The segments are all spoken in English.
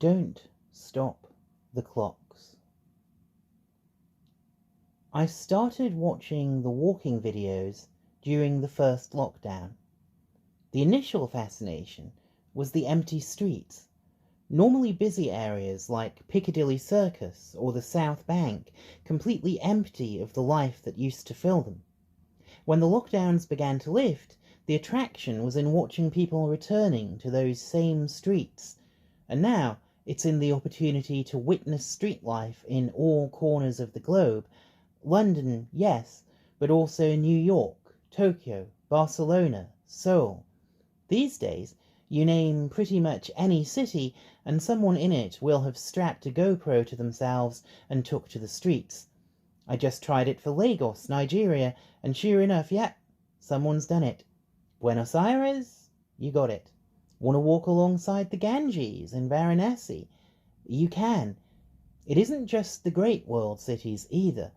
Don't stop the clocks. I started watching the walking videos during the first lockdown. The initial fascination was the empty streets. Normally busy areas like Piccadilly Circus or the South Bank, completely empty of the life that used to fill them. When the lockdowns began to lift, the attraction was in watching people returning to those same streets, and now it's in the opportunity to witness street life in all corners of the globe. London, yes, but also New York, Tokyo, Barcelona, Seoul. These days, you name pretty much any city, and someone in it will have strapped a GoPro to themselves and took to the streets. I just tried it for Lagos, Nigeria, and sure enough, yep, someone's done it. Buenos Aires? You got it. Want to walk alongside the Ganges in Varanasi? You can. It isn't just the great world cities either.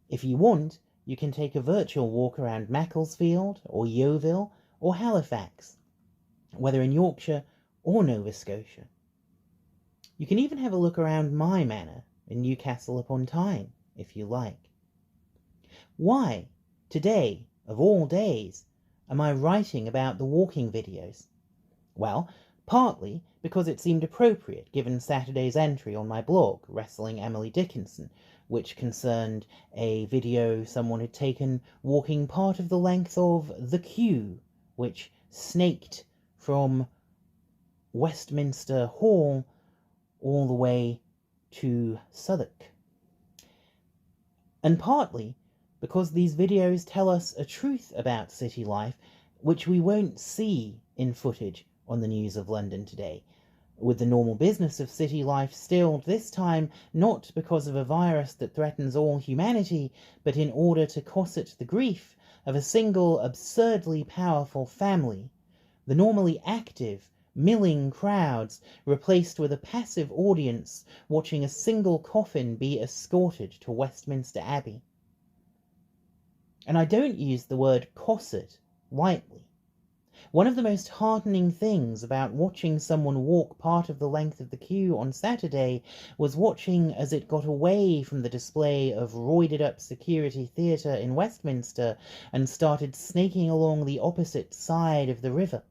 If you want, you can take a virtual walk around Macclesfield, or Yeovil, or Halifax, whether in Yorkshire or Nova Scotia. You can even have a look around my manor in Newcastle upon Tyne, if you like. Why, today, of all days, am I writing about the walking videos? Well, partly because it seemed appropriate given Saturday's entry on my blog, Wrestling Emily Dickinson, which concerned a video someone had taken walking part of the length of the queue, which snaked from Westminster Hall all the way to Southwark. And partly because these videos tell us a truth about city life which we won't see in footage on the News of London today, with the normal business of city life stilled this time not because of a virus that threatens all humanity, but in order to corset the grief of a single absurdly powerful family, the normally active, milling crowds replaced with a passive audience watching a single coffin be escorted to Westminster Abbey. And I don't use the word corset lightly. One of the most heartening things about watching someone walk part of the length of the queue on Saturday was watching as it got away from the display of roided-up security theatre in Westminster and started snaking along the opposite side of the river,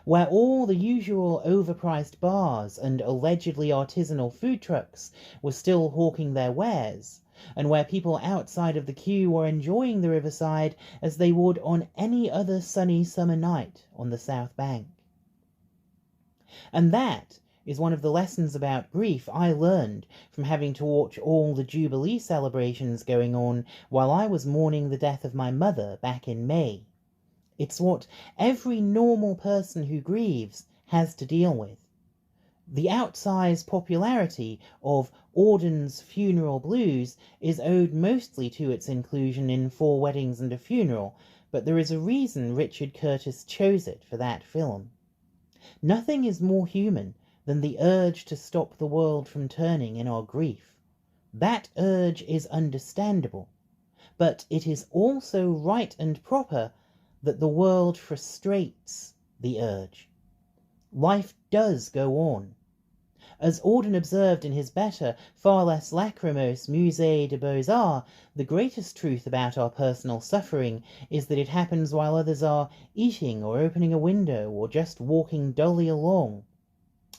where all the usual overpriced bars and allegedly artisanal food trucks were still hawking their wares, and where people outside of the queue were enjoying the riverside as they would on any other sunny summer night on the South Bank. And that is one of the lessons about grief I learned from having to watch all the Jubilee celebrations going on while I was mourning the death of my mother back in May. It's what every normal person who grieves has to deal with. The outsized popularity of Auden's Funeral Blues is owed mostly to its inclusion in Four Weddings and a Funeral, but there is a reason Richard Curtis chose it for that film. Nothing is more human than the urge to stop the world from turning in our grief. That urge is understandable, but it is also right and proper that the world frustrates the urge. Life does go on. As Auden observed in his better, far less lachrymose Musée des Beaux-Arts, the greatest truth about our personal suffering is that it happens while others are eating or opening a window or just walking dully along,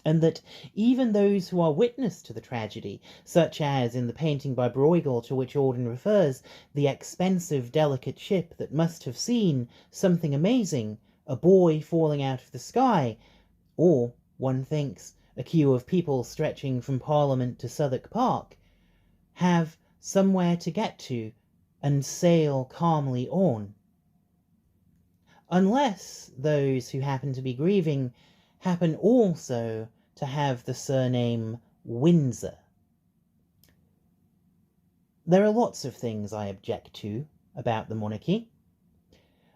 and that even those who are witness to the tragedy, such as in the painting by Bruegel to which Auden refers, the expensive, delicate ship that must have seen something amazing, a boy falling out of the sky, or, one thinks, a queue of people stretching from Parliament to Southwark Park, have somewhere to get to and sail calmly on. Unless those who happen to be grieving happen also to have the surname Windsor. There are lots of things I object to about the monarchy.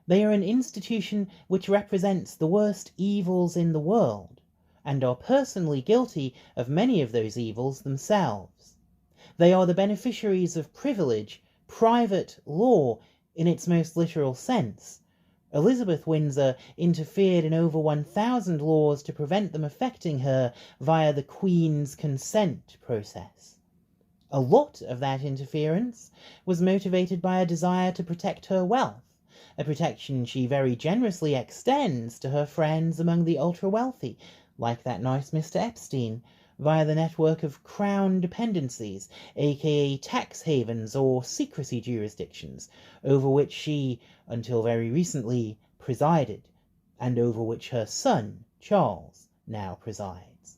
They are an institution which represents the worst evils in the world, and are personally guilty of many of those evils themselves. They are the beneficiaries of privilege, private law in its most literal sense, Elizabeth Windsor interfered in over 1,000 laws to prevent them affecting her via the Queen's consent process. A lot of that interference was motivated by a desire to protect her wealth, a protection she very generously extends to her friends among the ultra-wealthy, like that nice Mr. Epstein, via the network of crown dependencies, aka tax havens or secrecy jurisdictions, over which she, until very recently, presided, and over which her son, Charles, now presides.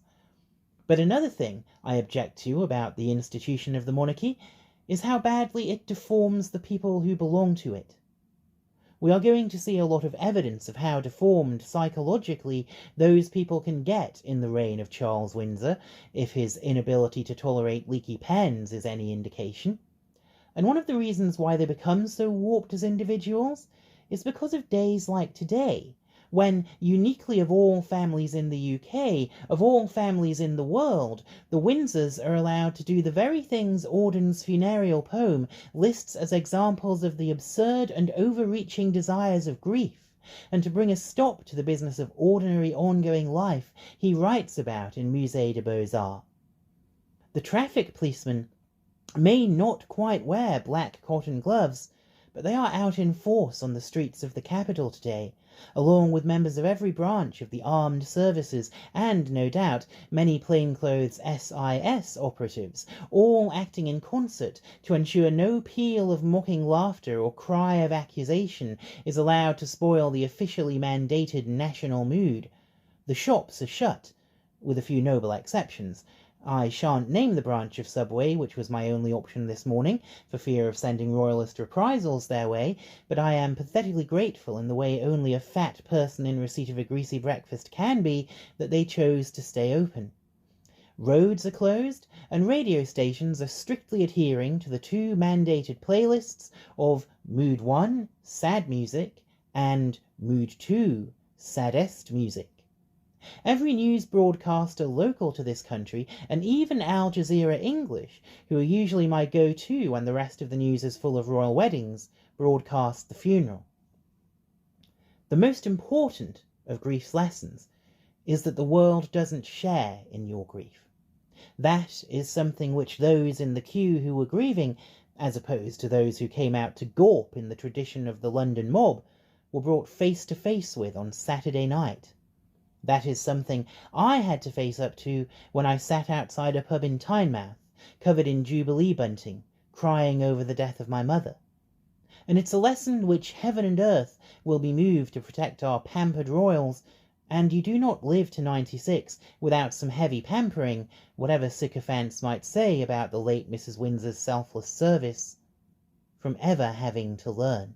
But another thing I object to about the institution of the monarchy is how badly it deforms the people who belong to it. We are going to see a lot of evidence of how deformed psychologically those people can get in the reign of Charles Windsor, if his inability to tolerate leaky pens is any indication. And one of the reasons why they become so warped as individuals is because of days like today, when, uniquely of all families in the UK, of all families in the world, the Windsors are allowed to do the very things Auden's funereal poem lists as examples of the absurd and overreaching desires of grief, and to bring a stop to the business of ordinary ongoing life he writes about in Musée des Beaux-Arts. The traffic policemen may not quite wear black cotton gloves, but they are out in force on the streets of the capital today, along with members of every branch of the armed services and, no doubt, many plainclothes SIS operatives, all acting in concert to ensure no peal of mocking laughter or cry of accusation is allowed to spoil the officially mandated national mood. The shops are shut, with a few noble exceptions. I shan't name the branch of Subway which was my only option this morning, for fear of sending royalist reprisals their way, but I am pathetically grateful, in the way only a fat person in receipt of a greasy breakfast can be, that they chose to stay open. Roads are closed, and radio stations are strictly adhering to the two mandated playlists of Mood 1, Sad Music, and Mood 2, Saddest Music. Every news broadcaster local to this country, and even Al Jazeera English, who are usually my go-to when the rest of the news is full of royal weddings, broadcast the funeral. The most important of grief's lessons is that the world doesn't share in your grief. That is something which those in the queue who were grieving, as opposed to those who came out to gawp in the tradition of the London mob, were brought face to face with on Saturday night. That is something I had to face up to when I sat outside a pub in Tynemouth, covered in Jubilee bunting, crying over the death of my mother. And it's a lesson which heaven and earth will be moved to protect our pampered royals, and you do not live to 96 without some heavy pampering, whatever sycophants might say about the late Mrs. Windsor's selfless service, from ever having to learn.